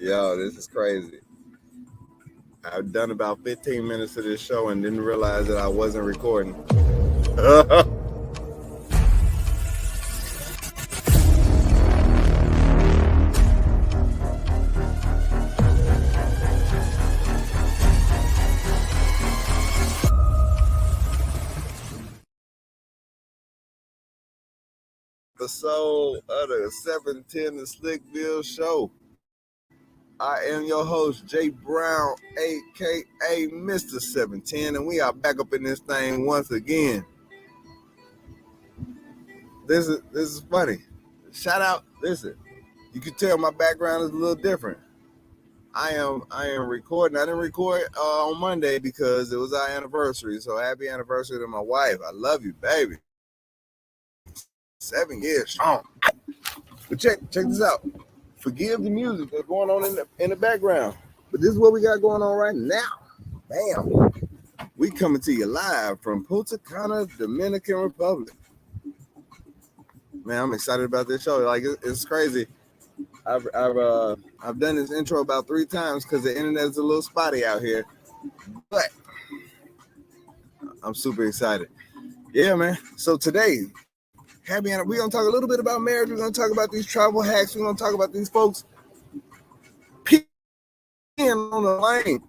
Yo, this is crazy. I've done about 15 minutes of this show and didn't realize that I wasn't recording. Episode of the 710 The Slickville Show. I am your host, Jay Brown, a.k.a. Mr. 710, and we are back up in this thing once again. This is funny. Shout out, listen, you can tell my background is a little different. I am recording. I didn't record on Monday because it was our anniversary, so happy anniversary to my wife. I love you, baby. 7 years strong. But check this out. Forgive the music that's going on in the background. But this is what we got going on right now. Bam. We coming to you live from Punta Cana, Dominican Republic. Man, I'm excited about this show. Like, it's crazy. I've done this intro about 3 times because the internet's a little spotty out here. But I'm super excited. Yeah, man. So today, we're going to talk a little bit about marriage. We're going to talk about these travel hacks. We're going to talk about these folks peeing on the lane.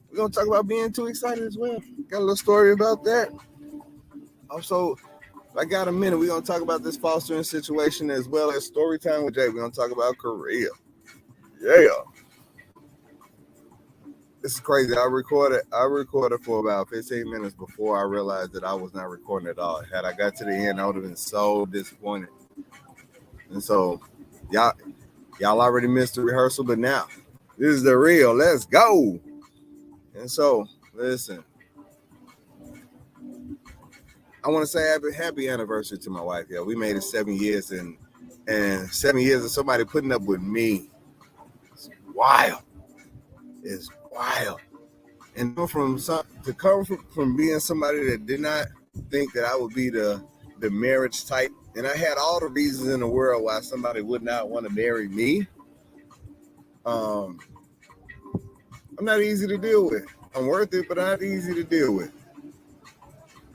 We're going to talk about being too excited as well. Got a little story about that. Also, if I got a minute, we're going to talk about this fostering situation as well as story time with Jay. We're going to talk about Korea. Yeah. This is crazy. I recorded for about 15 minutes before I realized that I was not recording at all. Had I got to the end, I would have been so disappointed. And so, y'all already missed the rehearsal, but now this is the real. Let's go. And so, listen. I want to say happy anniversary to my wife. Yeah, we made it 7 years, and 7 years of somebody putting up with me. It's wild. It's wild. And to come from being somebody that did not think that I would be the marriage type, and I had all the reasons in the world why somebody would not want to marry me. I'm not easy to deal with. I'm worth it, but I'm not easy to deal with.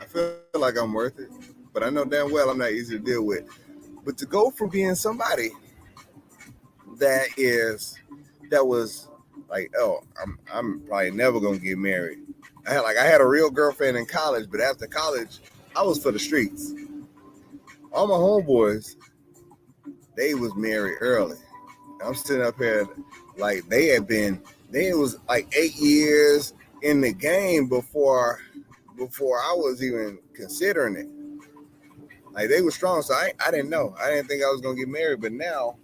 I feel like I'm worth it, but I know damn well I'm not easy to deal with. But to go from being somebody that was like, oh, I'm probably never gonna get married. I had a real girlfriend in college, but after college, I was for the streets. All my homeboys, they was married early. I'm sitting up here like they was like 8 years in the game before I was even considering it. Like, they were strong, so I didn't know. I didn't think I was gonna get married, but now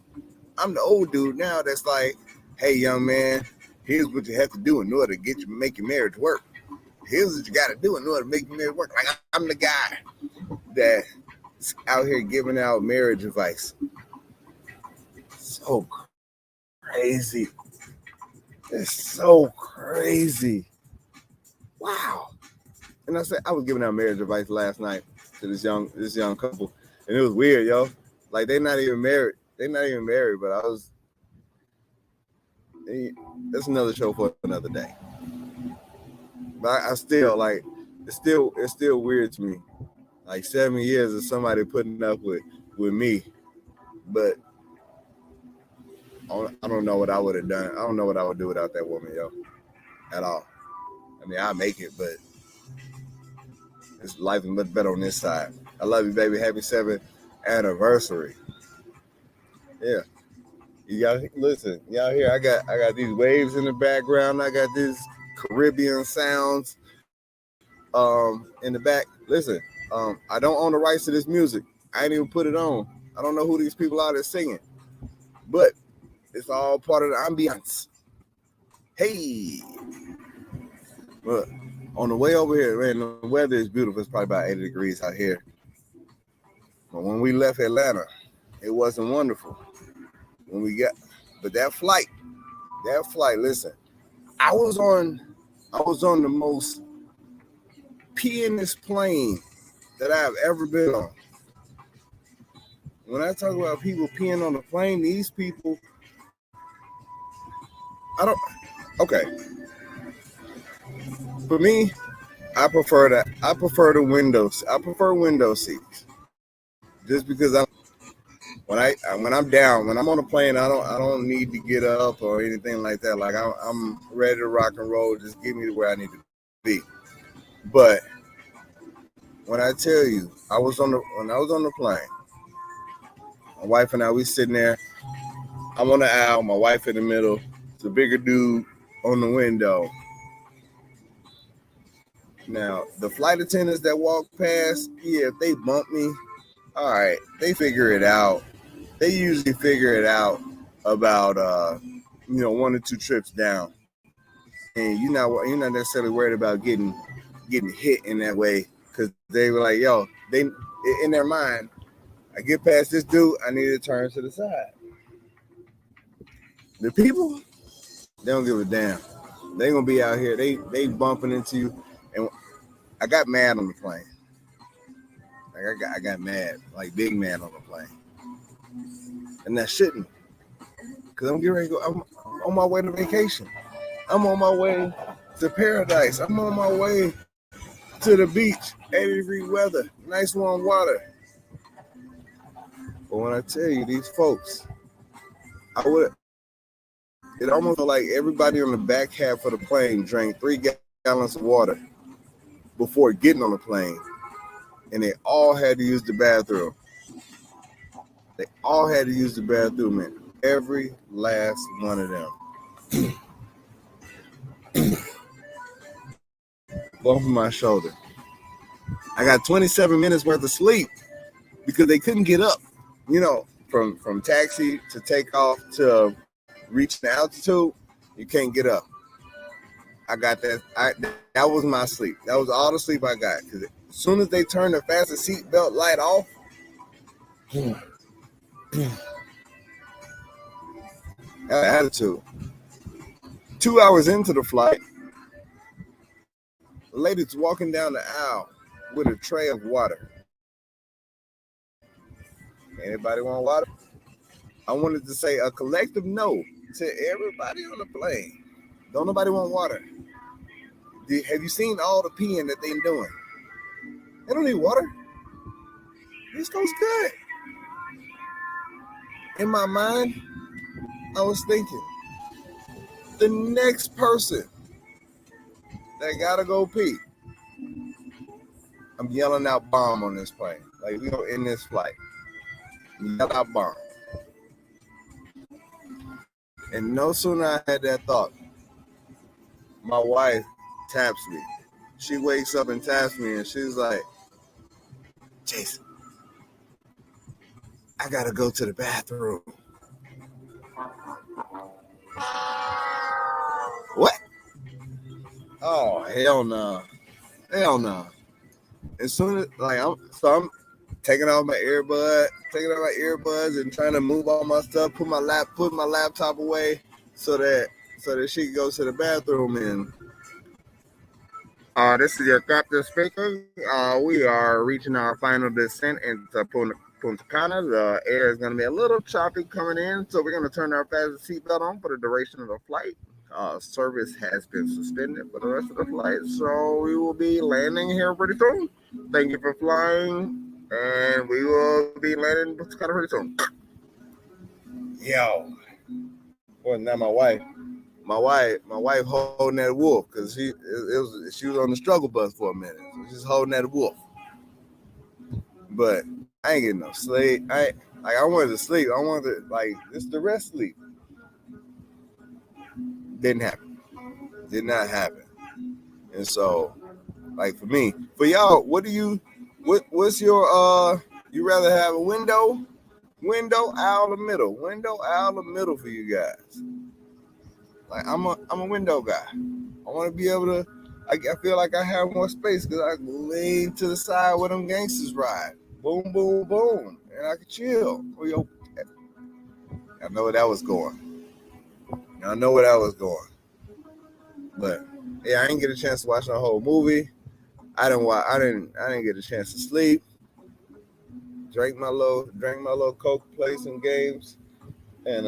I'm the old dude now that's like, hey, young man, here's what you have to do in order to make your marriage work. Here's what you got to do in order to make your marriage work. Like, I'm the guy that's out here giving out marriage advice. So crazy. It's so crazy. Wow. And I said, I was giving out marriage advice last night to this young couple, and it was weird, yo. Like, they're not even married. But that's another show for another day. But I still, like, it's still weird to me. Like, 7 years of somebody putting up with me, but I don't know what I would have done. I don't know what I would do without that woman, yo, at all. I mean, I make it, but this life is much better on this side. I love you, baby. Happy 7th anniversary. Yeah. Listen, y'all hear, I got these waves in the background. I got these Caribbean sounds in the back. Listen, I don't own the rights to this music. I ain't even put it on. I don't know who these people are that's singing, but it's all part of the ambiance. Hey, look, on the way over here, man, the weather is beautiful. It's probably about 80 degrees out here. But when we left Atlanta, it wasn't wonderful. But that flight, listen, I was on the most peeingest plane that I've ever been on. When I talk about people peeing on the plane, these people Okay. For me, I prefer the windows. I prefer window seats. Just because when I'm down, when I'm on a plane, I don't need to get up or anything like that. Like I'm ready to rock and roll. Just get me to where I need to be. But when I tell you, when I was on the plane, my wife and I, we sitting there. I'm on the aisle, my wife in the middle. It's a bigger dude on the window. Now, the flight attendants that walk past, yeah, if they bump me, all right, they figure it out. They usually figure it out about 1 or 2 trips down, and you're not necessarily worried about getting hit in that way because they were like, yo, they in their mind, I get past this dude, I need to turn to the side. The people, they don't give a damn. They gonna be out here. They bumping into you, and I got mad on the plane. Like I got mad, like big mad on the plane, and that shouldn't, because I'm getting ready to go. I'm on my way to vacation. I'm on my way to paradise. I'm on my way to the beach, 80-degree weather, nice warm water. But when I tell you these folks, it almost felt like everybody on the back half of the plane drank 3 gallons of water before getting on the plane, and they all had to use the bathroom. They all had to use the bathroom, and every last one of them. Both of my shoulder. I got 27 minutes worth of sleep because they couldn't get up. From taxi to takeoff to reaching the altitude, you can't get up. I got that. That was my sleep. That was all the sleep I got. Because as soon as they turned the fasten seatbelt light off, attitude. 2 hours into the flight, the lady's walking down the aisle with a tray of water. Anybody want water? I wanted to say a collective no to everybody on the plane. Don't nobody want water. Have you seen all the peeing that they're doing? They don't need water. This goes good. In my mind, I was thinking, the next person that gotta go pee, I'm yelling out bomb on this plane. Like we go in this flight. Yell out bomb. And no sooner I had that thought, my wife taps me. She wakes up and taps me and she's like, Jason, I gotta go to the bathroom. What? Oh, hell no. Hell no. As soon as I'm taking off my earbuds and trying to move all my stuff, put my laptop away so that she can go to the bathroom. And this is your captain speaking. We are reaching our final descent into Punta Cana. The air is going to be a little choppy coming in, so we're going to turn our fasten seatbelt on for the duration of the flight. Service has been suspended for the rest of the flight, so we will be landing here pretty soon. Thank you for flying, and we will be landing kind of pretty soon. Yo, well, now my wife holding that wolf because she was on the struggle bus for a minute. So she's holding that wolf, but I ain't getting no sleep. I wanted to sleep. I wanted to just the rest sleep. Didn't happen. Did not happen. And so, for me, for y'all, what's your you rather have a window, aisle, or middle? Window, aisle, or middle for you guys? I'm a window guy. I want to be able to. I feel like I have more space because I can lean to the side where them gangsters ride. Boom, boom, boom, and I can chill. I know where that was going. But yeah, I didn't get a chance to watch the whole movie. I didn't get a chance to sleep. Drank my little Coke, played some games, and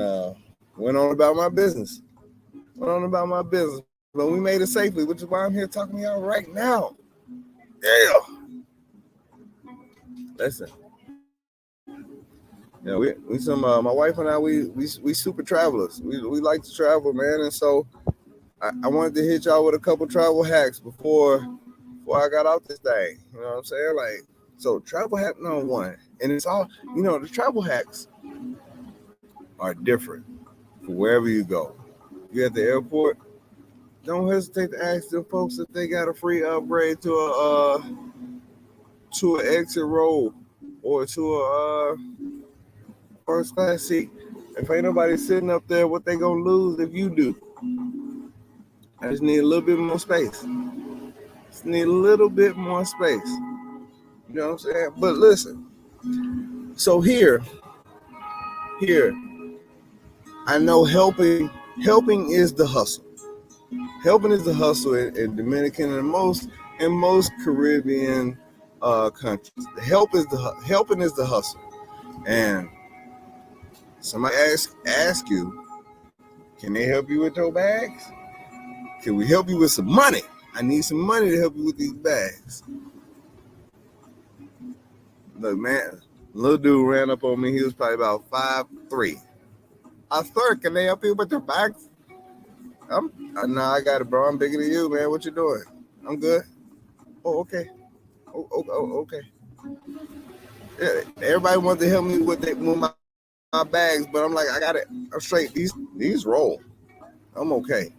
went on about my business. Went on about my business. But we made it safely, which is why I'm here talking to y'all right now. Yeah. Listen. Yeah, we some my wife and I we super travelers. We like to travel, man, and so I wanted to hit y'all with a couple travel hacks before I got out this thing. You know what I'm saying? Like, so travel hack number one, and it's all, the travel hacks are different for wherever you go. You at the airport, don't hesitate to ask them folks if they got a free upgrade to an exit row or to a first class seat. If ain't nobody sitting up there, what they gonna lose if you do? I just need a little bit more space. Just need a little bit more space. You know what I'm saying? But listen, so here, I know helping is the hustle. Helping is the hustle in Dominican and most Caribbean countries. Helping is the hustle. And somebody ask you, can they help you with your bags? Can we help you with some money? I need some money to help you with these bags. Look, man, little dude ran up on me. He was probably about 5'3". Sir, can they help you with your bags? No, I got it, bro. I'm bigger than you, man. What you doing? I'm good. Oh, okay. Okay. Yeah, everybody wants to help me with my bags, but I'm like, I got it. I'm straight. These roll. I'm okay.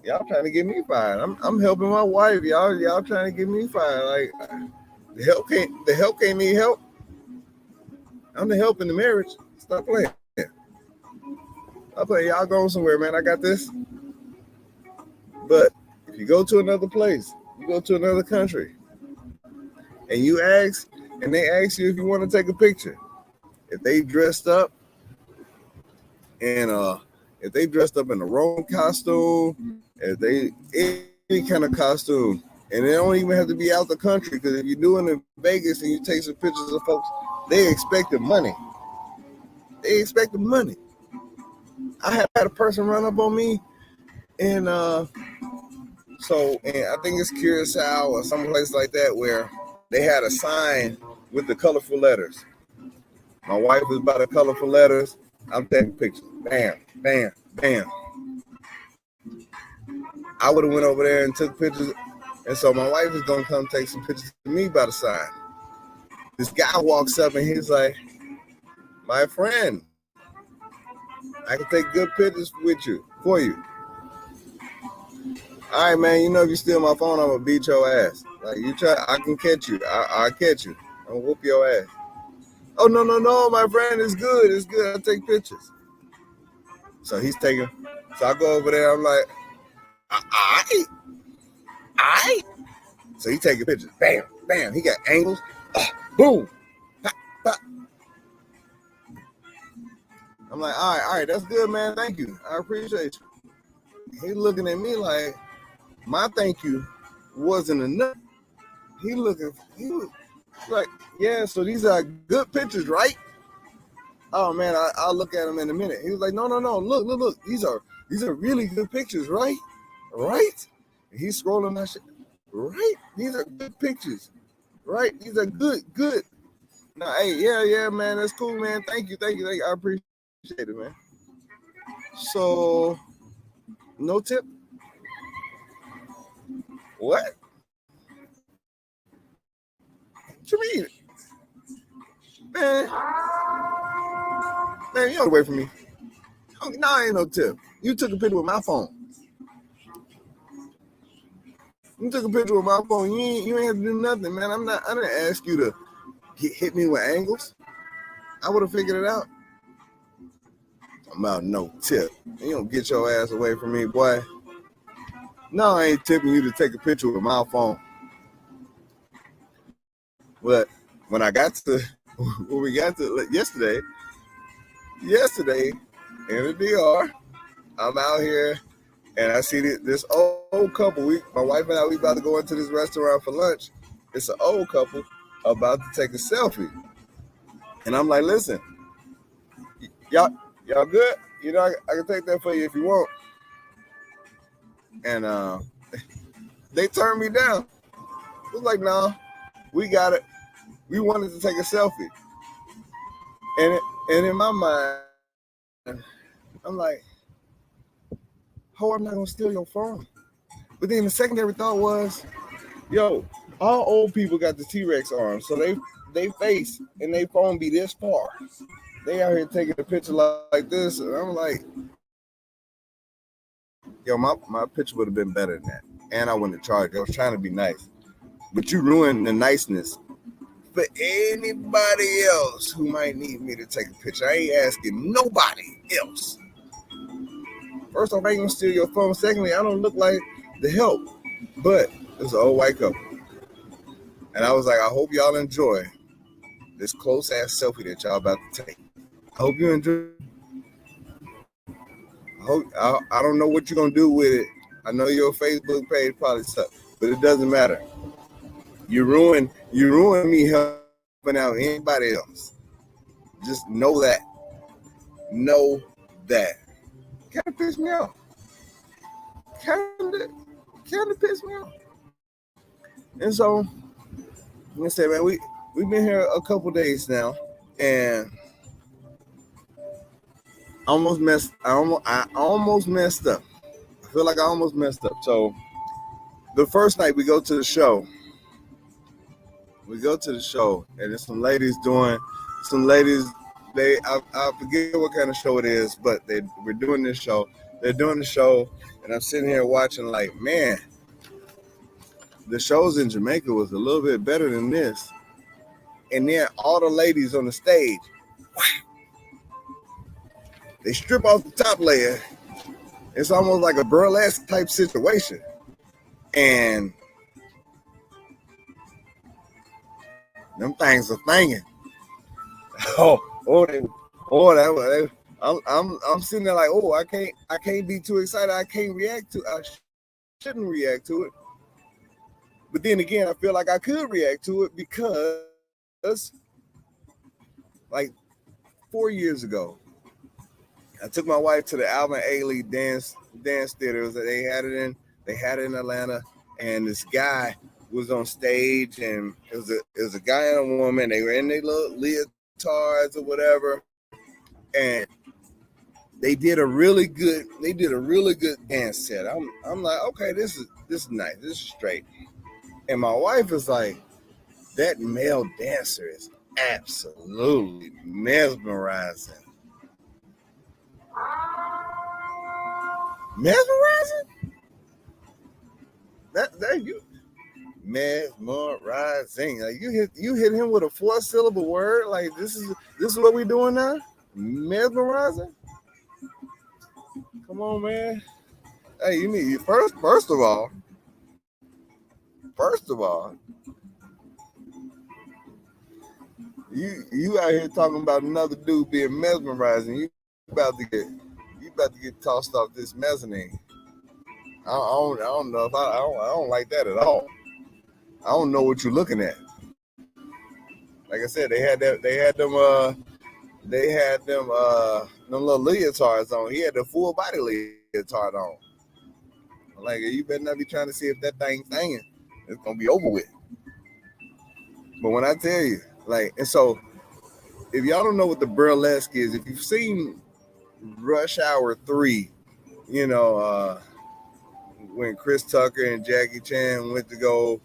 Y'all trying to get me fired. I'm helping my wife. Y'all trying to get me fired. Like, the help can't need help. I'm the help in the marriage. Stop playing. Y'all going somewhere, man. I got this. But if you go to another place, you go to another country, and they ask you if you want to take a picture. If they dressed up in the wrong costume, if they any kind of costume, and they don't even have to be out the country, because if you're doing it in Vegas and you take some pictures of folks, they expect the money. I had a person run up on me, and I think it's Curacao or someplace like that, where they had a sign with the colorful letters. My wife was by the colorful letters. I'm taking pictures. Bam, bam, bam. I would have went over there and took pictures, and so my wife is gonna come take some pictures of me by the sign. This guy walks up and he's like, "My friend, I can take good pictures for you. All right, man. If you steal my phone, I'm gonna beat your ass. Like, you try, I can catch you. I'll catch you. I'm gonna whoop your ass." Oh, no, my friend, it's good. I'll take pictures. So he's taking. So I go over there. I'm like, all right. So he taking pictures. Bam, bam. He got angles. Boom. Pop, pop. I'm like, all right, that's good, man. Thank you. I appreciate you. He looking at me like my thank you wasn't enough. He was like, yeah, so these are good pictures, right? Oh man, I'll look at him in a minute. He was like, no, look. These are really good pictures, right? Right? And he's scrolling that shit. Right? These are good pictures. Right? These are good. No, hey, yeah, man, that's cool, man. Thank you. I appreciate it, man. So, no tip? What? What you mean? Man, you don't away from me. No, ain't no tip. You took a picture with my phone. You took a picture with my phone. You ain't have to do nothing, man. I didn't ask you to hit me with angles. I would have figured it out. I'm about no tip. You don't get your ass away from me, boy. No, I ain't tipping you to take a picture with my phone. But when we got to yesterday in the DR, I'm out here and I see this old couple. My wife and I, we about to go into this restaurant for lunch. It's an old couple about to take a selfie. And I'm like, listen, y'all Y'all good? You know, I can take that for you if you want. And they turned me down. It was like, nah, we got it. We wanted to take a selfie. And in my mind, I'm like, oh, I'm not going to steal your phone. But then the secondary thought was, yo, all old people got the T-Rex arms. So they face and they phone be this far. They out here taking a picture like this. And I'm like, yo, my picture would have been better than that. And I wouldn't have charged. I was trying to be nice. But you ruined the niceness for anybody else who might need me to take a picture. I ain't asking nobody else. First off, I ain't gonna steal your phone. Secondly, I don't look like the help. But it's an old white couple. And I was like, I hope y'all enjoy this close ass selfie that y'all about to take. I hope you enjoy. I don't know what you're gonna do with it. I know your Facebook page probably sucks, but it doesn't matter. You ruined me helping out anybody else. Just know that. Know that. Kind of pissed me off. Kind of pissed me off. And so, I'm gonna say, man, we've been here a couple days now, and I almost messed up. I feel like I almost messed up. So, the first night we go to the show, and there's some ladies. I forget what kind of show it is, but we're doing this show. They're doing the show, and I'm sitting here watching like, man, the shows in Jamaica was a little bit better than this. And then all the ladies on the stage, they strip off the top layer. It's almost like a burlesque type situation. And them things are thangin'. I'm sitting there like, oh, I can't be too excited. I can't react to. I shouldn't react to it. But then again, I feel like I could react to it because, like 4 years ago, I took my wife to the Alvin Ailey dance theaters that they had it in Atlanta, and this guy was on stage, and it was a guy and a woman. They were in their little leotards or whatever, and they did a really good dance set. I'm like, okay, this is nice, this is straight. And my wife is like, that male dancer is absolutely mesmerizing. Mesmerizing? That you mesmerizing. Like you hit him with a 4-syllable word. Like this is what we doing now? Mesmerizing? Come on, man. Hey, you need first of all, you out here talking about another dude being mesmerizing. You about to get tossed off this mezzanine. I don't know if I don't like that at all. I don't know what you're looking at. Like I said, they had them little leotards on. He had the full body leotard on. Like, you better not be trying to see if that thing's hanging. It's gonna be over with. But when I tell you, like, and so if y'all don't know what the burlesque is, if you've seen Rush Hour 3, you know, when Chris Tucker and Jackie Chan went to go,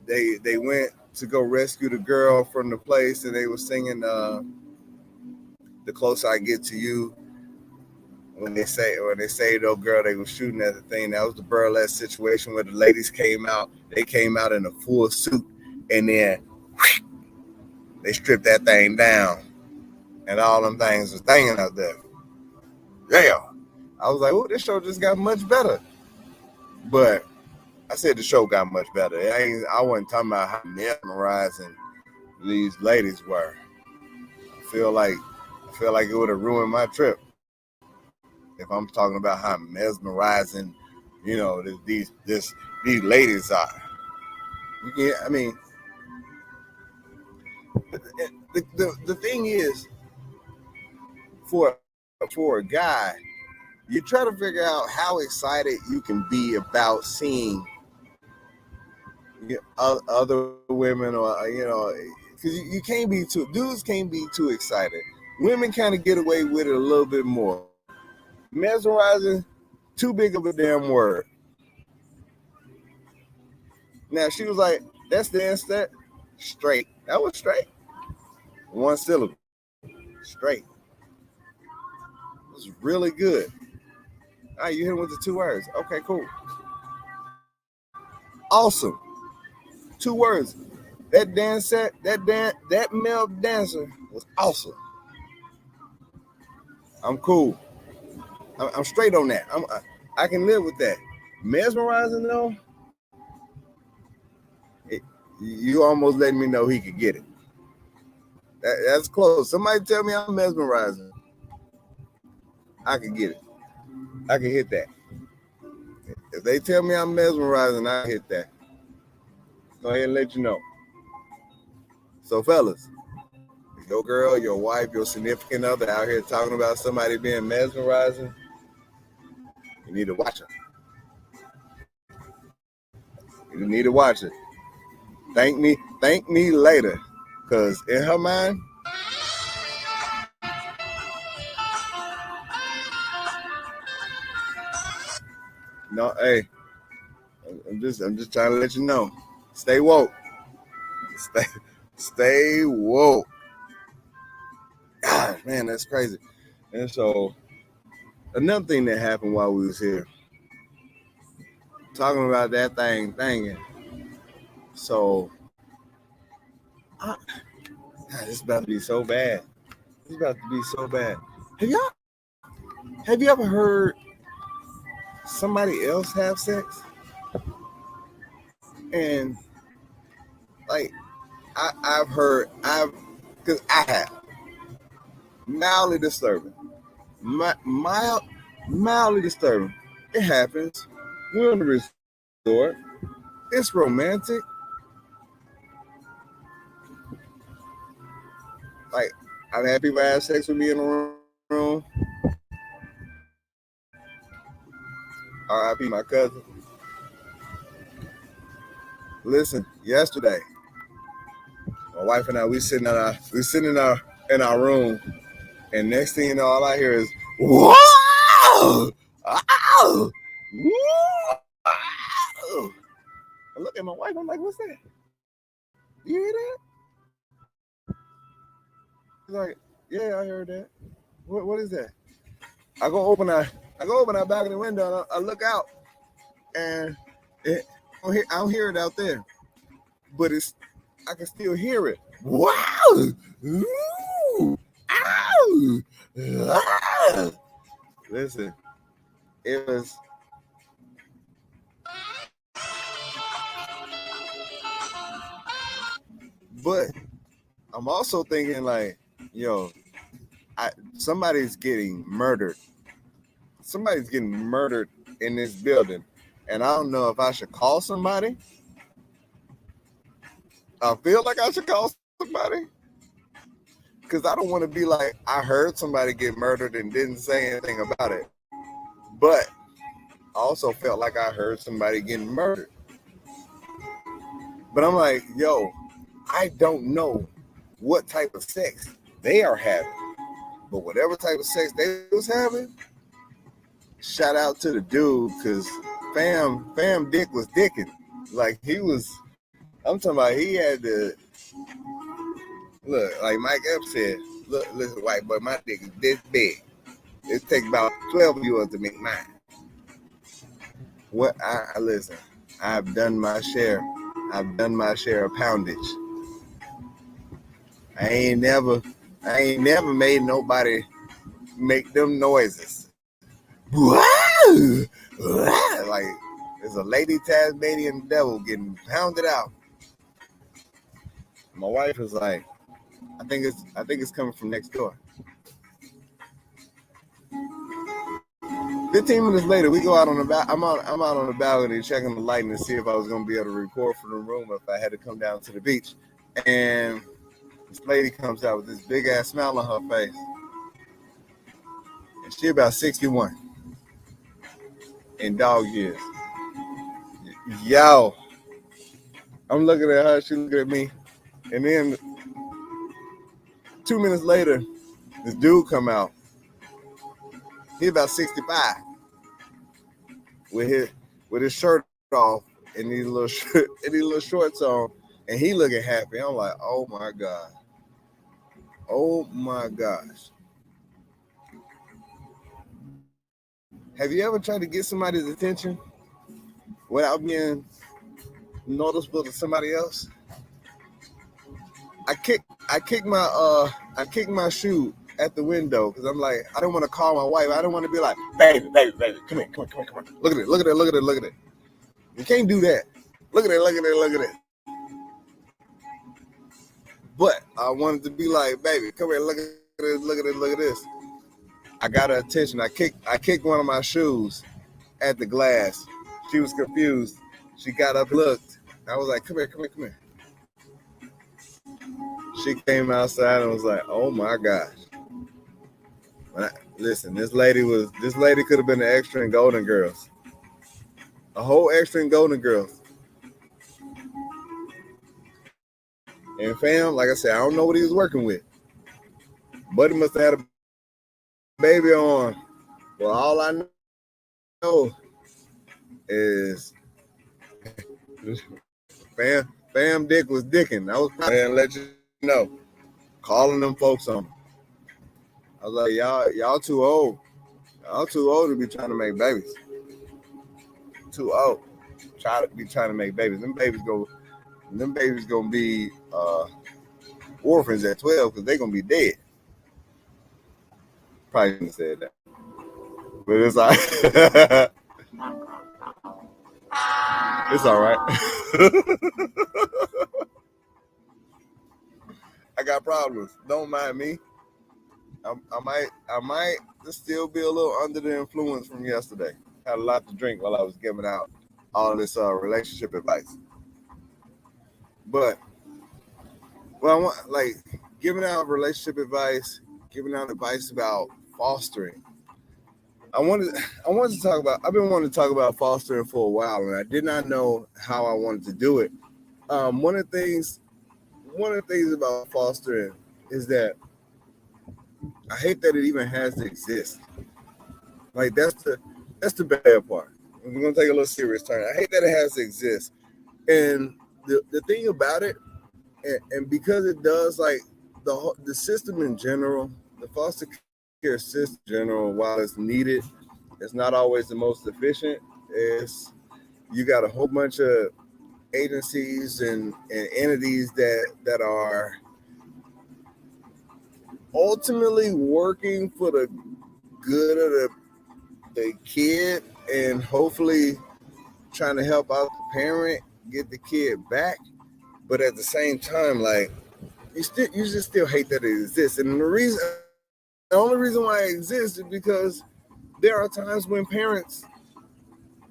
they went to go rescue the girl from the place, and they were singing The Closer I Get to You. When they saved old girl, they were shooting at the thing. That was the burlesque situation where the ladies came out. They came out in a full suit, and then they stripped that thing down, and all them things was hanging out there. Yeah, I was like, oh, this show just got much better. But I said the show got much better. I wasn't talking about how mesmerizing these ladies were. I feel like it would have ruined my trip if I'm talking about how mesmerizing, you know, these ladies are. You can, I mean, the thing is, for for a guy, you try to figure out how excited you can be about seeing other women, or because you can't be dudes can't be too excited. Women kind of get away with it a little bit more. Mesmerizing, too big of a damn word. Now she was like, "That's the instant straight." That was straight. One syllable, straight. It was really good. All right, you hit him with the 2 words. Okay, cool. Awesome. 2 words. That dance set, that male dancer was awesome. I'm cool. I'm straight on that. I can live with that. Mesmerizing though, you almost letting me know he could get it. That's close. Somebody tell me I'm mesmerizing. I can get it. I can hit that. If they tell me I'm mesmerizing, I hit that. Go ahead and let you know. So fellas, if your girl, your wife, your significant other out here talking about somebody being mesmerizing, you need to watch it. You need to watch it. Thank me later. Because in her mind, no, hey, I'm just trying to let you know. Stay woke. Stay woke. God, man, that's crazy. And so another thing that happened while we was here, talking about that thing. So God, this is about to be so bad. This is about to be so bad. Have you ever heard somebody else have sex? And like because I have mildly disturbing. Mildly disturbing. It happens. We're on the resort. It's romantic. Like, I've had people have sex with me in the room. R.I.P. my cousin. Listen, yesterday, my wife and I, we sitting in our room, and next thing you know, all I hear is whoa, oh, whoa. I look at my wife. I'm like, "What's that? You hear that?" She's like, "Yeah, I heard that. What is that?" I go open our balcony window. And I look out, and I don't hear it out there, but I can still hear it. Wow! Ooh, ow, ah. Listen, it was. But I'm also thinking like, yo, somebody's getting murdered. Somebody's getting murdered in this building, and I don't know if I should call somebody. I feel like I should call somebody because I don't want to be like, I heard somebody get murdered and didn't say anything about it. But I also felt like I heard somebody getting murdered. But I'm like, yo, I don't know what type of sex they are having. But whatever type of sex they was having, shout out to the dude, because fam dick was dicking. Like I'm talking about he had to, look, like Mike Epps said, look, listen, white boy, my dick is this big. It takes about 12 of yours to make mine. What I listen, I've done my share. I've done my share of poundage. I ain't never made nobody make them noises. Like there's a lady Tasmanian devil getting pounded out. My wife was like, I think it's coming from next door. 15 minutes later, we go out on the I'm out on the balcony checking the lighting to see if I was gonna be able to record from the room if I had to come down to the beach. And this lady comes out with this big ass smile on her face. She about 61 in dog years. Yo, I'm looking at her, she looking at me, and then 2 minutes later, this dude come out. He about 65 with his shirt off and these little shorts on, and he looking happy. I'm like, oh my God. Oh my gosh. Have you ever tried to get somebody's attention without being noticeable to somebody else? I kicked my shoe at the window because I'm like, I don't want to call my wife. I don't want to be like, baby, come here. Look at it. You can't do that. Look at it. But I wanted to be like, baby, come here, look at this. I got her attention. I kicked one of my shoes at the glass. She was confused. She got up, looked. I was like, come here. She came outside and was like, oh my gosh. Listen, this lady could have been the extra in Golden Girls. A whole extra in Golden Girls. And fam, like I said, I don't know what he was working with. But he must have had a baby on. Well, all I know is fam dick was dicking. I was probably gonna let you know. Calling them folks on. I was like, y'all too old. Y'all too old to be trying to make babies. Too old. Trying to make babies. Them babies gonna be orphans at 12 because they're gonna be dead. Probably shouldn't have said that. But it's all right. It's all right. I got problems. Don't mind me. I might still be a little under the influence from yesterday. Had a lot to drink while I was giving out all this relationship advice. But I want giving out relationship advice, giving out advice about fostering. I wanted to talk about. I've been wanting to talk about fostering for a while, and I did not know how I wanted to do it. One of the things about fostering is that I hate that it even has to exist. Like that's the bad part. We're gonna take a little serious turn. I hate that it has to exist, and the thing about it, and because it does, like the system in general, the foster care system in general, while it's needed, it's not always the most efficient. You got a whole bunch of agencies and entities that are ultimately working for the good of the kid and hopefully trying to help out the parent get the kid back, but at the same time, like you just still hate that it exists. And the only reason why it exists is because there are times when parents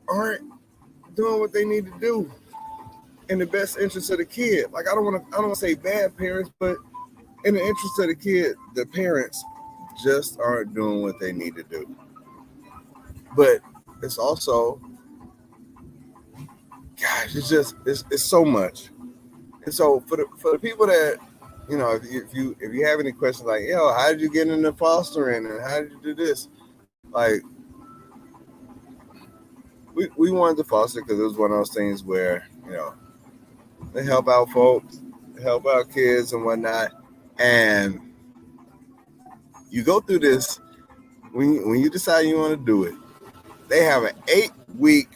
aren't doing what they need to do in the best interest of the kid. Like I don't want to say bad parents, but in the interest of the kid, the parents just aren't doing what they need to do. But it's also, gosh, it's so much. And so for the people that, you know, if you have any questions like, yo, how did you get into fostering and how did you do this? Like, we wanted to foster because it was one of those things where, you know, they help out folks, they help out kids and whatnot. And you go through this, when you decide you want to do it, they have an 8-week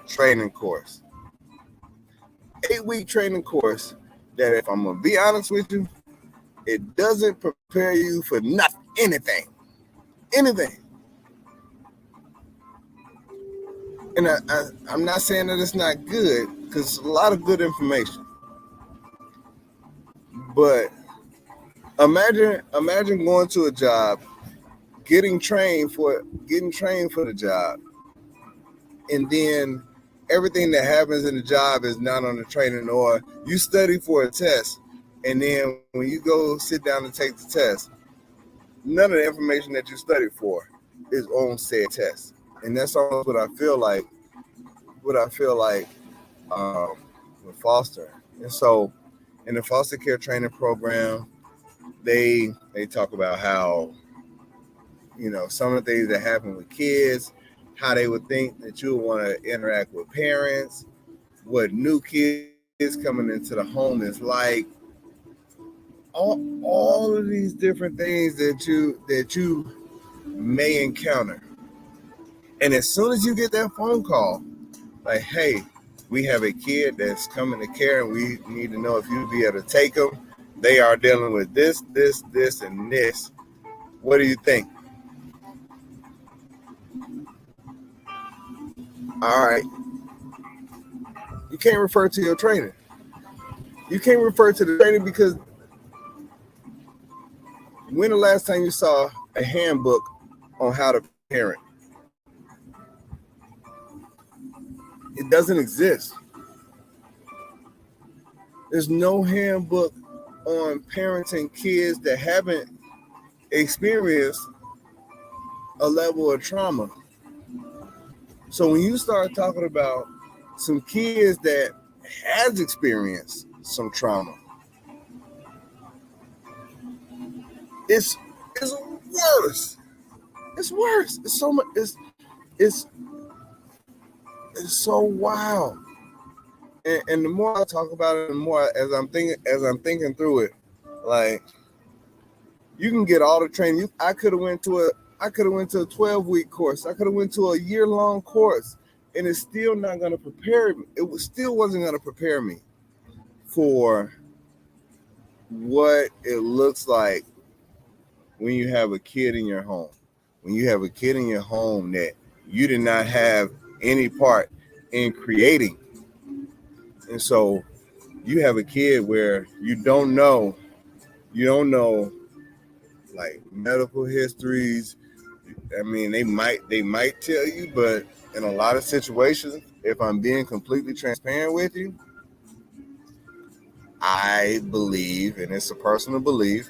training course. 8-week training course that, if I'm going to be honest with you, it doesn't prepare you for nothing, anything. And I'm not saying that it's not good, because it's a lot of good information. But imagine going to a job, getting trained for the job, and then everything that happens in the job is not on the training, or you study for a test, and then when you go sit down and take the test, none of the information that you studied for is on said test. And that's almost what I feel like with foster. And so in the foster care training program, they talk about how, some of the things that happen with kids, how they would think that you would want to interact with parents, what new kids coming into the home is like, all of these different things that you may encounter. And as soon as you get that phone call, like, hey, we have a kid that's coming to care and we need to know if you'd be able to take them. They are dealing with this, and this. What do you think? All right. You can't refer to your trainer. You can't refer to the trainer because when the last time you saw a handbook on how to parent? It doesn't exist. There's no handbook on parenting kids that haven't experienced a level of trauma. So when you start talking about some kids that has experienced some trauma, it's worse. It's worse. It's so much. It's so wild. And the more I talk about it, the more as I'm thinking through it, like, you can get all the training. I could have went to a 12-week course. I could have went to a year-long course, and it's still not going to prepare me. Still wasn't going to prepare me for what it looks like when you have a kid in your home. When you have a kid in your home that you did not have any part in creating. And so you have a kid where you don't know like medical histories. I mean, they might tell you, but in a lot of situations, if I'm being completely transparent with you, I believe, and it's a personal belief,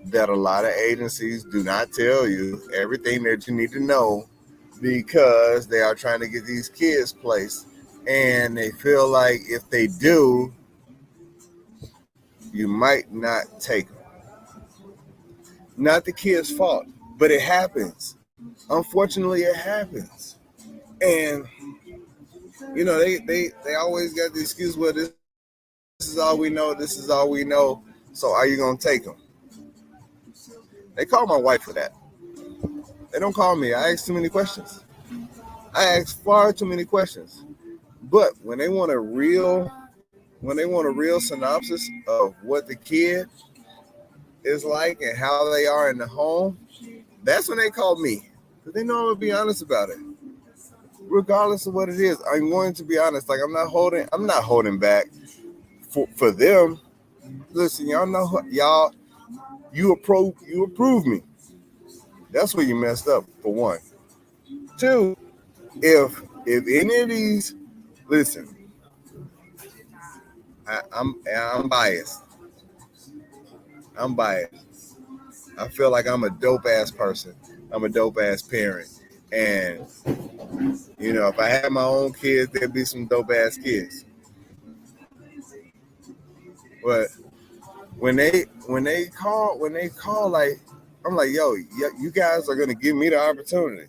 that a lot of agencies do not tell you everything that you need to know because they are trying to get these kids placed. And they feel like if they do, you might not take them. Not the kid's fault, but it happens. Unfortunately, it happens. And, they always got the excuse, well, this is all we know, this is all we know, so are you going to take them? They call my wife for that. They don't call me. I ask too many questions. I ask far too many questions. But when they want a real synopsis of what the kid is like and how they are in the home, that's when they call me. Because they know I'm going to be honest about it. Regardless of what it is, I'm going to be honest. Like, I'm not holding back for them. Listen, y'all know, you approve me. That's where you messed up, for one. Two, if any of these, listen, I'm biased. I'm biased. I feel like I'm a dope ass person. I'm a dope ass parent. And if I had my own kids, there'd be some dope ass kids. But when they call, like, I'm like, yo, you guys are gonna give me the opportunity.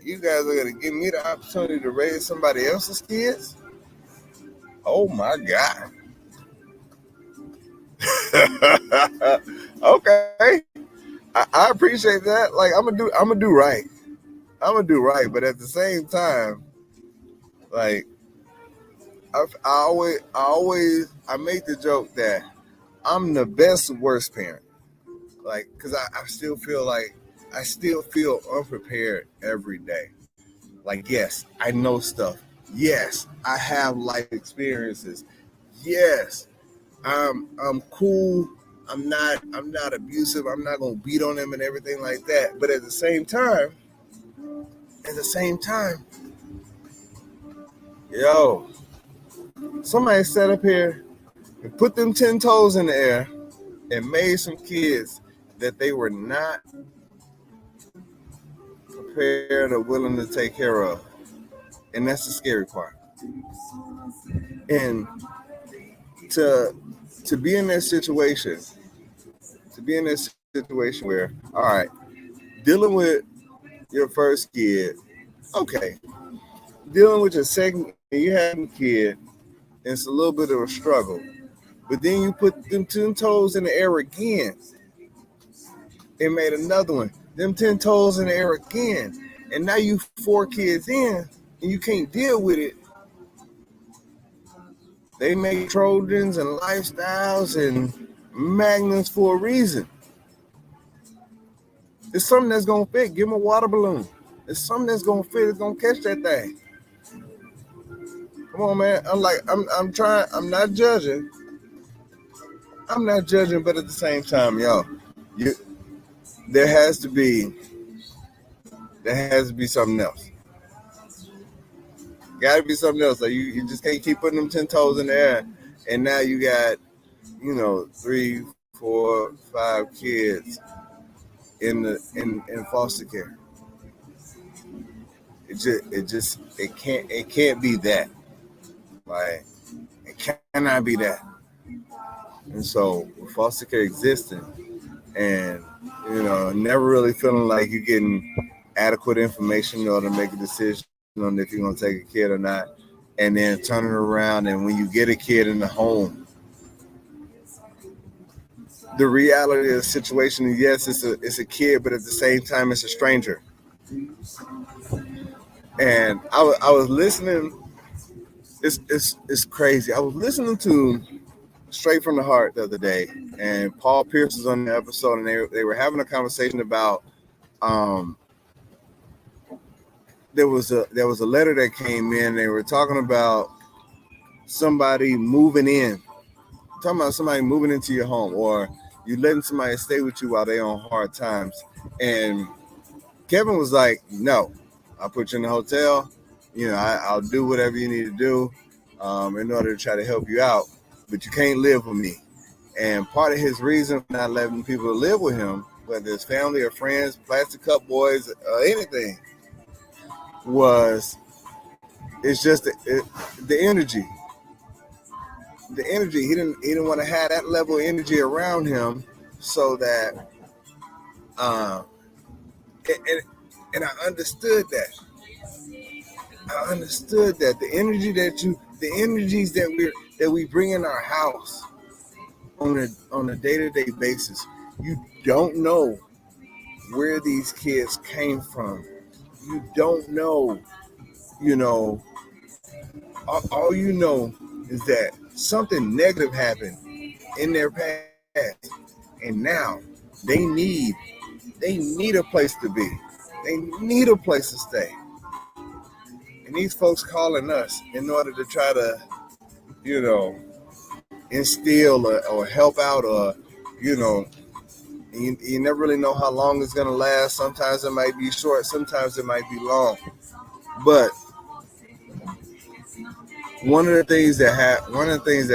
You guys are gonna give me the opportunity to raise somebody else's kids. Oh my God. Okay, I appreciate that. Like, I'm gonna do right. But at the same time, like, I make the joke that I'm the best worst parent. Like, because I still feel unprepared every day. Like, yes, I know stuff. Yes, I have life experiences. Yes, I'm cool. I'm not abusive. I'm not gonna beat on them and everything like that. But at the same time, yo, somebody sat up here and put them 10 toes in the air and made some kids that they were not prepared or willing to take care of. And that's the scary part. And to be in that situation, where, all right, dealing with your first kid, okay. Dealing with your second, you have a kid, it's a little bit of a struggle. But then you put them 10 toes in the air again. It made another one. Them 10 toes in the air again. And now you 4 kids in, and you can't deal with it. They make Trojans and lifestyles and magnums for a reason. It's something that's gonna fit. Give them a water balloon. It's something that's gonna fit. It's gonna catch that thing. Come on, man. I'm trying. I'm not judging. But at the same time, there has to be something else. Got to be something else. Like you just can't keep putting them 10 toes in the air, and now you got 3, 4, 5 kids in foster care. It can't be that. Like, it cannot be that. And so with foster care existing, and never really feeling like you're getting adequate information in order to make a decision on if you're going to take a kid or not, and then turning around, and when you get a kid in the home, the reality of the situation is, yes, it's a kid, but at the same time, it's a stranger. And I was listening. It's crazy. I was listening to Straight from the Heart the other day, and Paul Pierce was on the episode, and they were having a conversation about there was a letter that came in. They were talking about somebody moving into your home, or you letting somebody stay with you while they're on hard times. And Kevin was like, no, I'll put you in the hotel. I'll do whatever you need to do in order to try to help you out, but you can't live with me. And part of his reason for not letting people live with him, whether it's family or friends, plastic cup boys, or anything, it's just the energy. The energy. He didn't want to have that level of energy around him, so that and I understood that. The energies that we bring in our house on a day-to-day basis, you don't know where these kids came from. You don't know, all you know is that something negative happened in their past, and now they need a place to be. They need a place to stay. And these folks calling us in order to try to, instill or help out, or, you never really know how long it's going to last. Sometimes it might be short. Sometimes it might be long. But one of the things that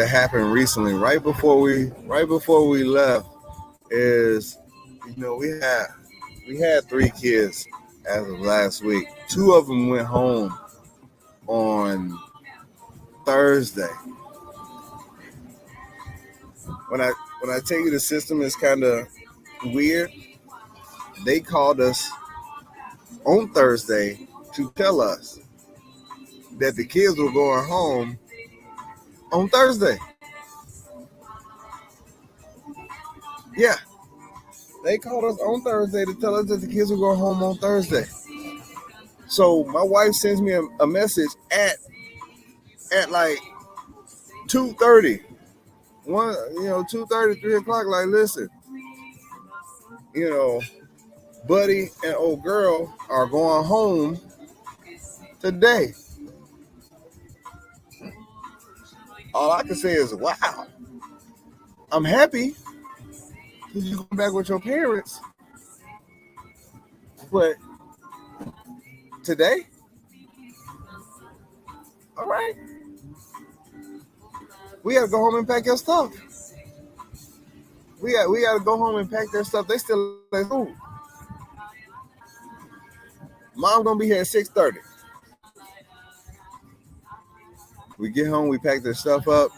happened recently, right before we left, is, we had 3 kids as of last week. 2 of them went home on Thursday. When I tell you the system is kind of weird, they called us on Thursday to tell us that the kids were going home on Thursday. Yeah. They called us on Thursday to tell us that the kids were going home on Thursday. So my wife sends me a message at like 2:30. 2:30, 3 o'clock, like, listen, Buddy and old girl are going home today. All I can say is, wow. I'm happy because you're going back with your parents. But today? All right. We got to go home and pack your stuff. We got to go home and pack their stuff. They still at school. Mom gonna be here at 6:30. We get home, we pack the stuff up.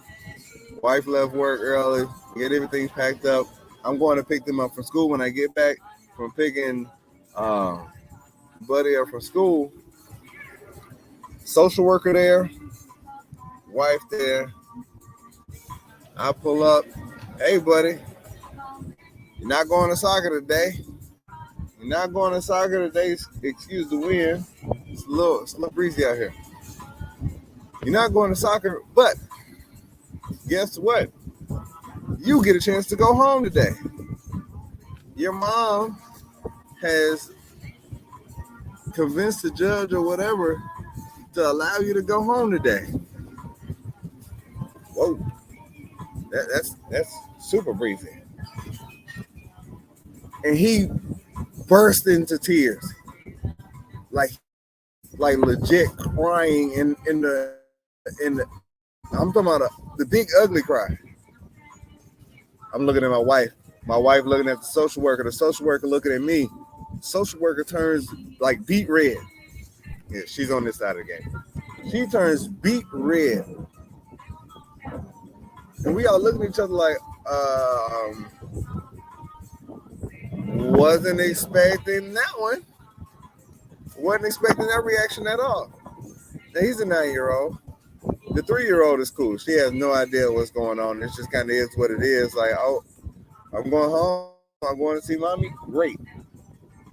Wife left work early, get everything packed up. I'm going to pick them up from school. When I get back from picking Buddy up from school, social worker there, wife there. I pull up. Hey, buddy, you're not going to soccer today. You're not going to soccer today. Excuse the wind. It's a little breezy out here. You're not going to soccer, but guess what? You get a chance to go home today. Your mom has convinced the judge or whatever to allow you to go home today. Whoa, that's super breezy. And he burst into tears, like legit crying in the. I'm talking about the big ugly cry. I'm looking at my wife. My wife looking at the social worker. The social worker looking at me. The social worker turns like beet red. Yeah, she's on this side of the game. She turns beet red. And we all looking at each other like, wasn't expecting that one. Wasn't expecting that reaction at all. Now, he's a 9-year-old. The 3-year-old is cool. She has no idea what's going on. It just kind of is what it is. Like, oh, I'm going home. I'm going to see mommy. Great.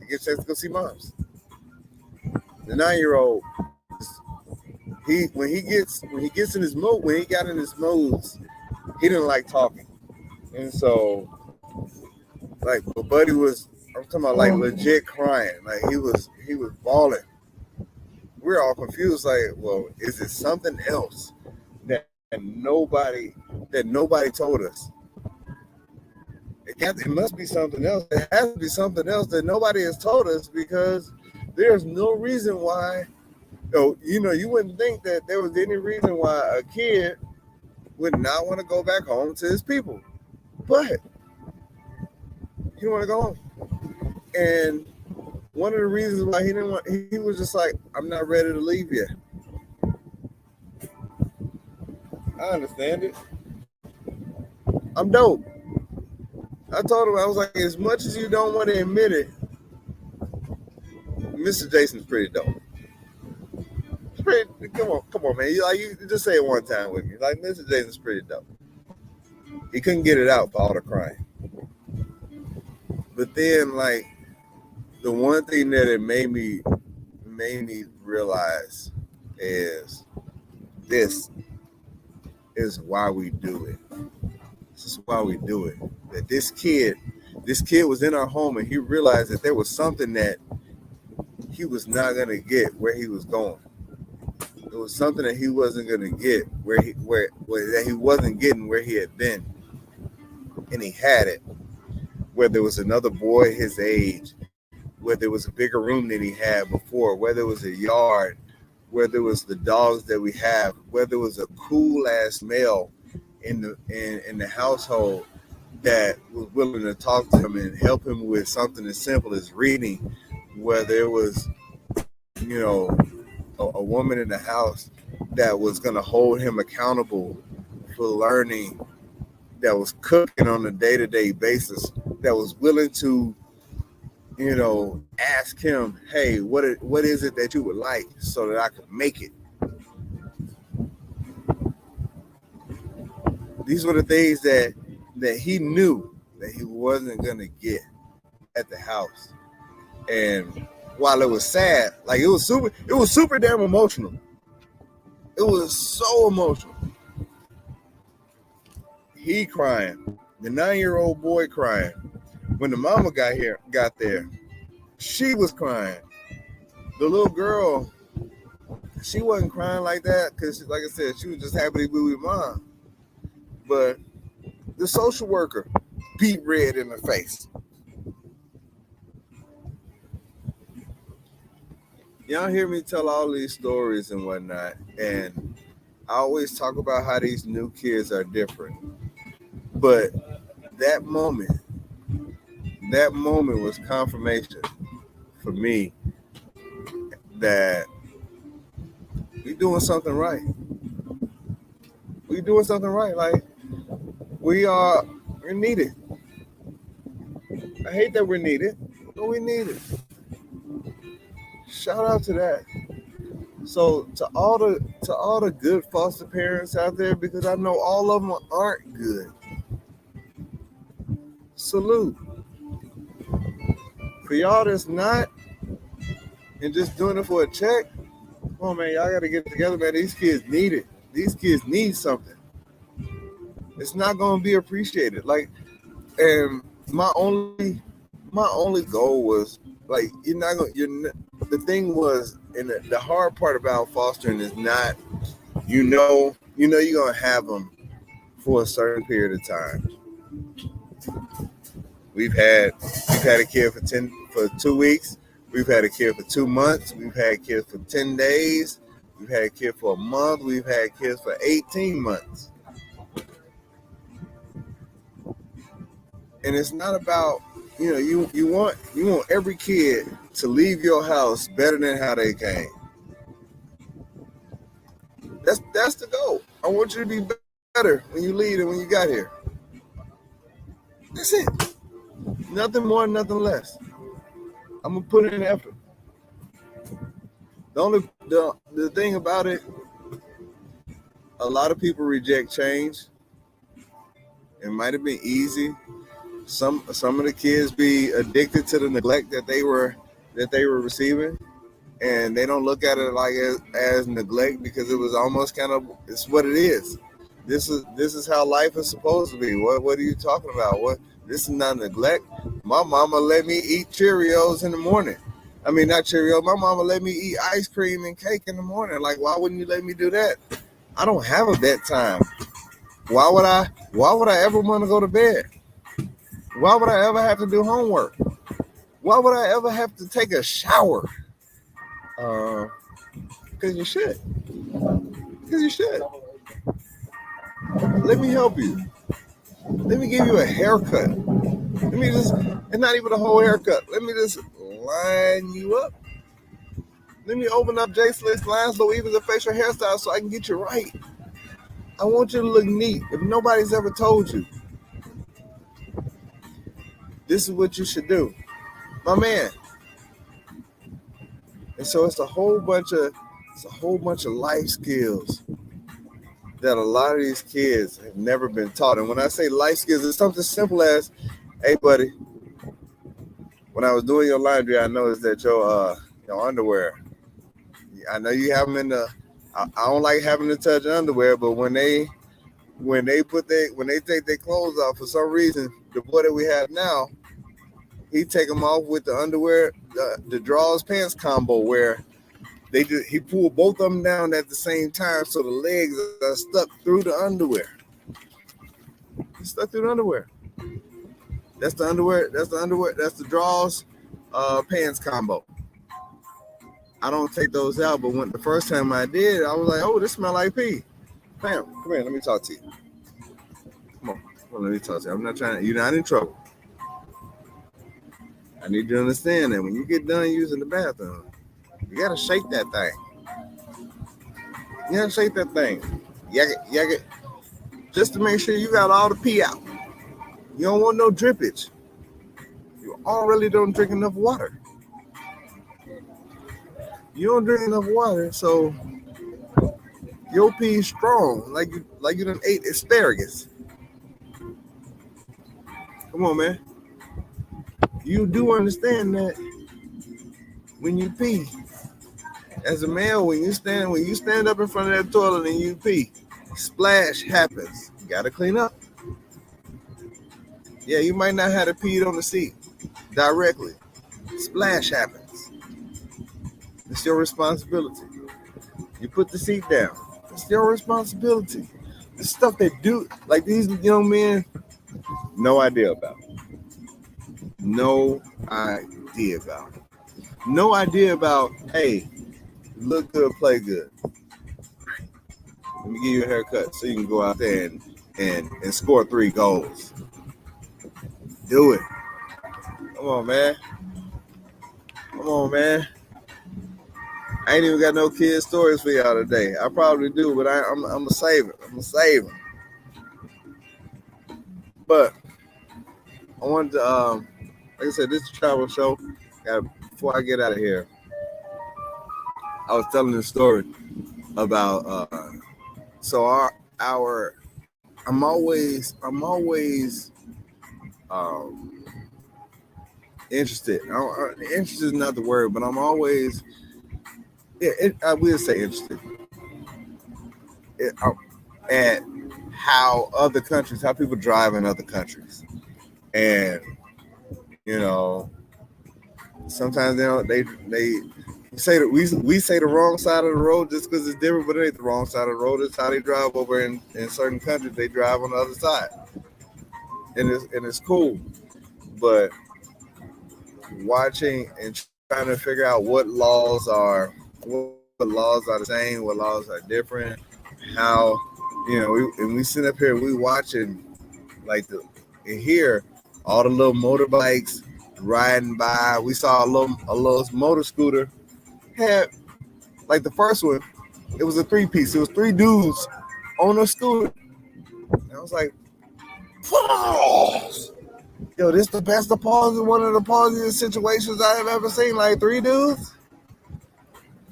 I get a chance to go see moms. The 9-year-old, when he gets in his mode, when he got in his modes, he didn't like talking. And so, like, but Buddy was, I'm talking about like legit crying. Like he was bawling. We're all confused. Like, well, is it something else that nobody told us? It must be something else. It has to be something else that nobody has told us, because there's no reason why. You wouldn't think that there was any reason why a kid would not want to go back home to his people, but he want to go home. And one of the reasons why he was just like, I'm not ready to leave yet. I understand it. I'm dope. I told him, I was like, as much as you don't want to admit it, Mr. Jason's pretty dope. Come on, man. You just say it one time with me. Like, Mr. Jason's pretty dope. He couldn't get it out for all the crying. But then, like, the one thing that it made me realize is this is why we do it. This is why we do it. That this kid was in our home, and he realized that there was something that he was not gonna get where he was going. It was something that he wasn't gonna get that he wasn't getting where he had been, and he had it. Where there was another boy his age, where there was a bigger room than he had before, where there was a yard, where there was the dogs that we have, where there was a cool ass male in the household that was willing to talk to him and help him with something as simple as reading, where there was, a woman in the house that was going to hold him accountable for learning, that was cooking on a day-to-day basis, that was willing to, ask him, hey, what is it that you would like so that I could make it? These were the things that he knew that he wasn't going to get at the house. And while it was sad, like it was super damn emotional. It was so emotional. He crying, the 9-year-old boy crying. When the mama got there, she was crying. The little girl, she wasn't crying like that because, like I said, she was just happy to be with mom. But the social worker, beet red in the face. Y'all hear me tell all these stories and whatnot, and I always talk about how these new kids are different. But that moment was confirmation for me that we doing something right. We doing something right. Like we're needed. I hate that we're needed, but we need it. Shout out to that. So to all the good foster parents out there, because I know all of them aren't good. Salute. For y'all that's not and just doing it for a check, come on, man, y'all got to get together, man. These kids need it. These kids need something. It's not going to be appreciated. Like, and my only goal was like, the thing was, and the hard part about fostering is not, you're going to have them for a certain period of time. We've had a kid for 2 weeks. We've had a kid for 2 months. We've had kids for 10 days. We've had a kid for a month. We've had kids for 18 months. And it's not about, you want every kid to leave your house better than how they came. That's the goal. I want you to be better when you leave than when you got here. That's it. Nothing more, nothing less. I'm gonna put in effort. The thing about it, a lot of people reject change. It might have been easy. Some of the kids be addicted to the neglect that they were receiving, and they don't look at it like as neglect, because it was almost kind of, it's what it is. This is how life is supposed to be. What are you talking about? This is not neglect. My mama let me eat Cheerios in the morning. I mean, not Cheerios. My mama let me eat ice cream and cake in the morning. Like, why wouldn't you let me do that? I don't have a bedtime. Why would I ever want to go to bed? Why would I ever have to do homework? Why would I ever have to take a shower? Because you should. Because you should. Let me help you. Let me give you a haircut. And not even a whole haircut. Let me just line you up. Let me open up J Slick's lines, so even the facial hairstyle, so I can get you right. I want you to look neat. If nobody's ever told you, this is what you should do, my man. And so it's a whole bunch of life skills that a lot of these kids have never been taught. And when I say life skills, it's something simple as, hey, buddy, when I was doing your laundry, I noticed that your underwear, I know you have them in the, I don't like having to touch underwear, but when they take their clothes off, for some reason, the boy that we have now, he take them off with the underwear, the drawers pants combo, where he pulled both of them down at the same time, so the legs are stuck through the underwear. Stuck through the underwear. That's the underwear. That's the drawers pants combo. I don't take those out, but when the first time I did, I was like, "Oh, this smell like pee." Pam, come here. Let me talk to you. Come on, let me talk to you. I'm not trying. You're not in trouble. I need you to understand that when you get done using the bathroom, you gotta shake that thing. You gotta shake that thing. Yak it, just to make sure you got all the pee out. You don't want no drippage. You already don't drink enough water. You don't drink enough water, so your pee is strong, like you done ate asparagus. Come on, man. You do understand that when you pee, as a male, when you stand up in front of that toilet and you pee, splash happens. You gotta clean up. Yeah, you might not have to pee on the seat directly. Splash happens. It's your responsibility. You put the seat down. It's your responsibility. The stuff they do, like these young men, no idea about. No idea about. No idea about, hey, look good, play good. Let me give you a haircut so you can go out there and score 3 goals. Do it. Come on, man. Come on, man. I ain't even got no kid stories for y'all today. I probably do, but I'm gonna save it. I'm gonna save them. But I wanted to, like I said, this is a travel show. Before I get out of here, I was telling this story about so our I'm always um, interested. Interested is not the word, but I'm always I will say interested at how other countries, how people drive in other countries, and you know, sometimes they say that we say the wrong side of the road just because it's different, but it ain't the wrong side of the road. It's how they drive over in certain countries. They drive on the other side, and it's cool. But watching and trying to figure out what laws are the same, what laws are different, how we sit up here, we watching like and hear all the little motorbikes riding by. We saw a little motor scooter had like the first one. It was a 3-piece. It was 3 dudes on a scooter. And I was like, pause. Yo, this the best of pause. One of the pausiest situations I have ever seen. Like 3 dudes.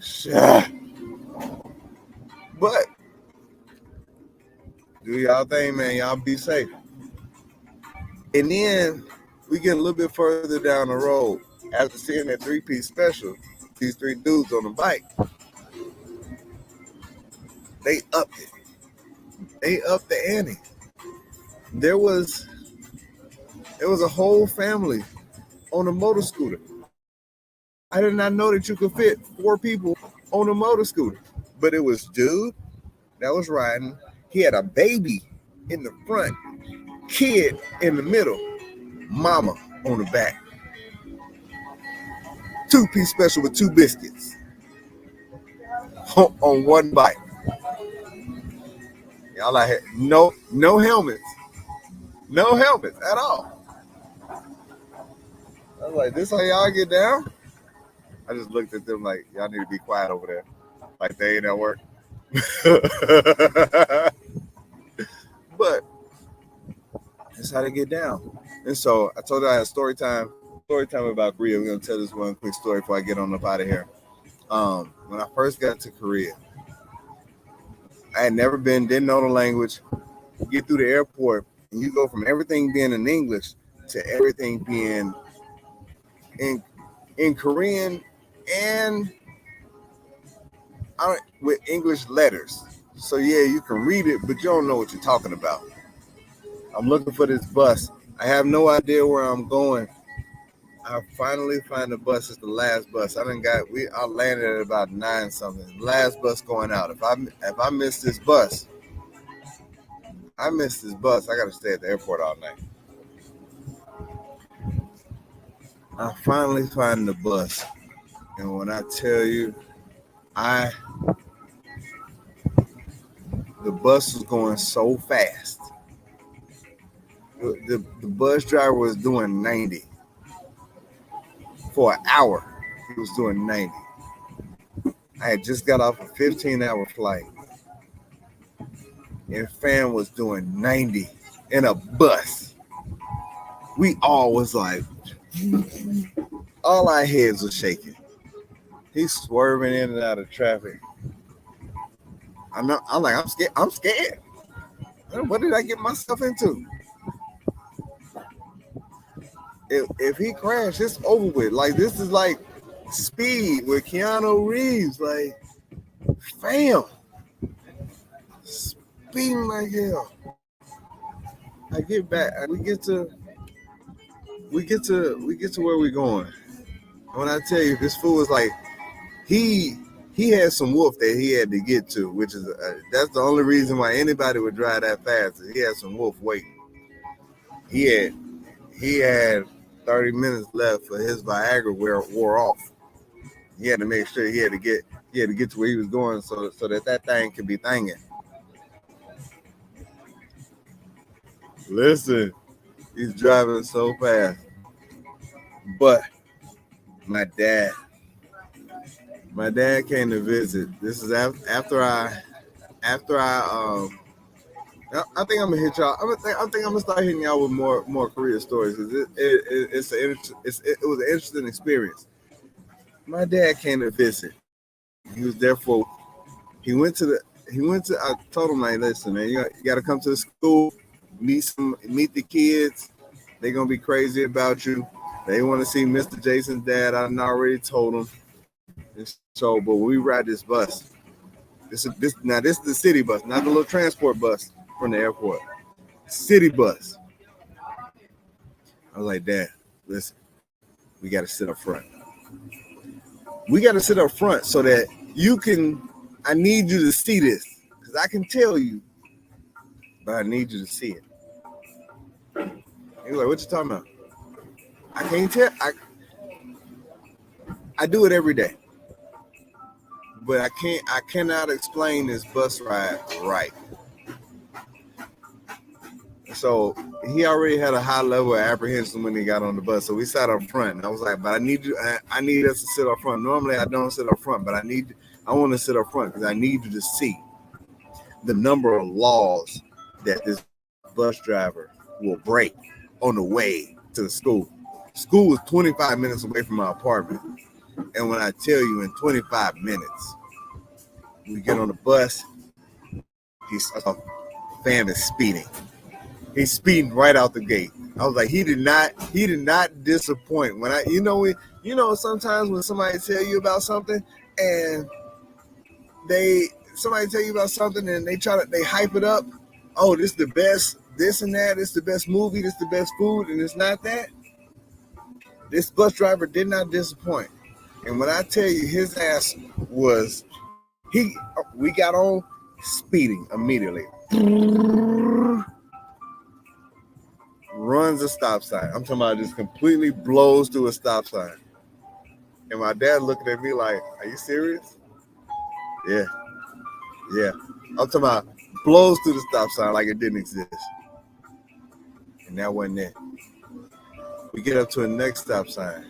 Shit. But do y'all thing, man. Y'all be safe. And then we get a little bit further down the road after seeing that 3-piece special. These 3 dudes on the bike. They upped it. They upped the ante. There was a whole family on a motor scooter. I did not know that you could fit 4 people on a motor scooter. But it was dude that was riding. He had a baby in the front, kid in the middle, mama on the back. 2-piece special with 2 biscuits on one bike. Y'all like no helmets. No helmets at all. I was like, this how y'all get down? I just looked at them like, y'all need to be quiet over there. Like they ain't at work. But that's how they get down. And so I told you I had story time about Korea. We're gonna tell this one quick story before I get on up out of here. When I first got to Korea, I had never been, didn't know the language. You get through the airport and you go from everything being in English to everything being in Korean and with English letters. So yeah, you can read it, but you don't know what you're talking about. I'm looking for this bus. I have no idea where I'm going. I finally find the bus. It's the last bus. I landed at about 9 something. Last bus going out. If I miss this bus, I gotta stay at the airport all night. I finally find the bus. And when I tell you, the bus was going so fast. The bus driver was doing 90. For an hour, he was doing 90. I had just got off a 15-hour flight. And fam was doing 90 in a bus. We all was like, all our heads were shaking. He's swerving in and out of traffic. I'm scared. I'm scared. What did I get myself into? If he crashed, it's over with. Like, this is like Speed with Keanu Reeves. Like, fam, speeding like hell. I get back. We get to where we're going. When I tell you, this fool was like, he had some wolf that he had to get to, which is that's the only reason why anybody would drive that fast. He had some wolf waiting. He had 30 minutes left for his Viagra wore off. He had to make sure he had to get to where he was going so that thing could be thanging. Listen, he's driving so fast. But my dad My dad came to visit. This is after I I think I'm gonna hit y'all. I think I'm gonna start hitting y'all with more career stories because it was an interesting experience. My dad came to visit. He was there for. He went to. I told him, like, listen, man, you got to come to the school, meet the kids. They're gonna be crazy about you. They want to see Mr. Jason's dad. I already told them. And so, but when we ride this bus, this is the city bus, not the little transport bus from the airport. City bus. I was like, Dad, listen, we got to sit up front. We got to sit up front so that I need you to see this. Because I can tell you, but I need you to see it. He was like, what you talking about? I can't tell. I do it every day. But I cannot explain this bus ride right. So he already had a high level of apprehension when he got on the bus. So we sat up front. And I was like, but I need us to sit up front. Normally I don't sit up front, but I want to sit up front because I need you to see the number of laws that this bus driver will break on the way to the school. School was 25 minutes away from my apartment. And when I tell you in 25 minutes, we get on the bus, fam is speeding. He's speeding right out the gate. I was like, he did not disappoint. When sometimes when somebody tell you about something and they hype it up. Oh, this is the best, this and that, this is the best movie, this is the best food, and it's not that. This bus driver did not disappoint. And when I tell you his ass was, we got on speeding immediately. Runs a stop sign. I'm talking about just completely blows through a stop sign. And my dad looking at me like, are you serious? Yeah. I'm talking about blows through the stop sign like it didn't exist. And that wasn't it. We get up to the next stop sign.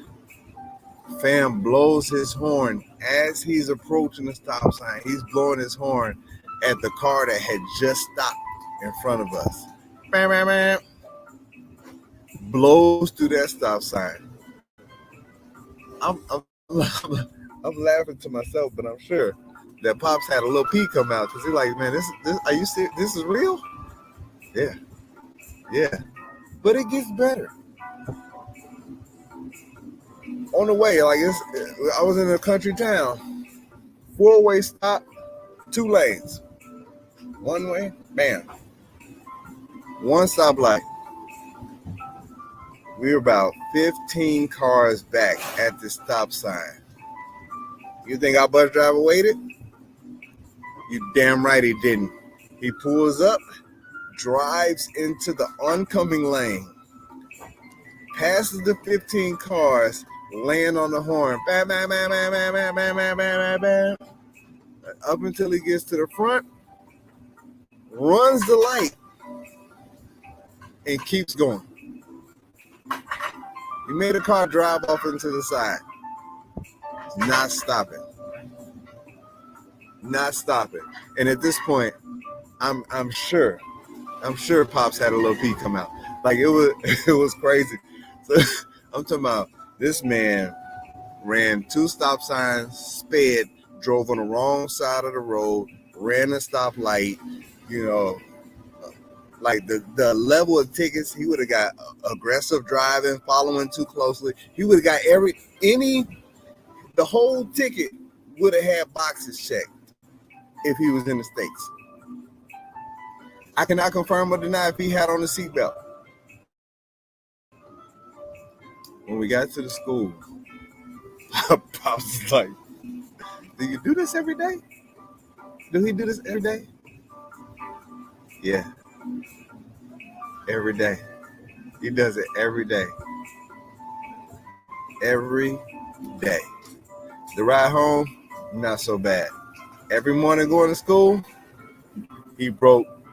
Fam blows his horn as he's approaching the stop sign. He's blowing his horn at the car that had just stopped in front of us. Bam, bam, bam. Blows through that stop sign. I'm laughing to myself, but I'm sure that Pops had a little pee come out because he's like, man, this are you serious? This is real? Yeah. But it gets better. On the way, I was in a country town, 4-way stop, 2 lanes, 1 way, bam, 1 stoplight. We were about 15 cars back at the stop sign. You think our bus driver waited? You damn right he didn't. He pulls up, drives into the oncoming lane, passes the 15 cars, land on the horn, bam, bam, bam, bam, bam, bam, bam, bam, bam, bam, bam, up until he gets to the front, runs the light, and keeps going. He made a car drive off into the side. Not stopping. And at this point, I'm sure Pops had a little pee come out. Like it was crazy. So I'm talking about this man ran 2 stop signs, sped, drove on the wrong side of the road, ran a stoplight, like the level of tickets, he would have got aggressive driving, following too closely. He would have got the whole ticket would have had boxes checked if he was in the States. I cannot confirm or deny if he had on the seatbelt. When we got to the school, Pops was like, do you do this every day? Do he do this every day? Yeah. Every day. He does it every day. Every day. The ride home, not so bad. Every morning going to school, he broke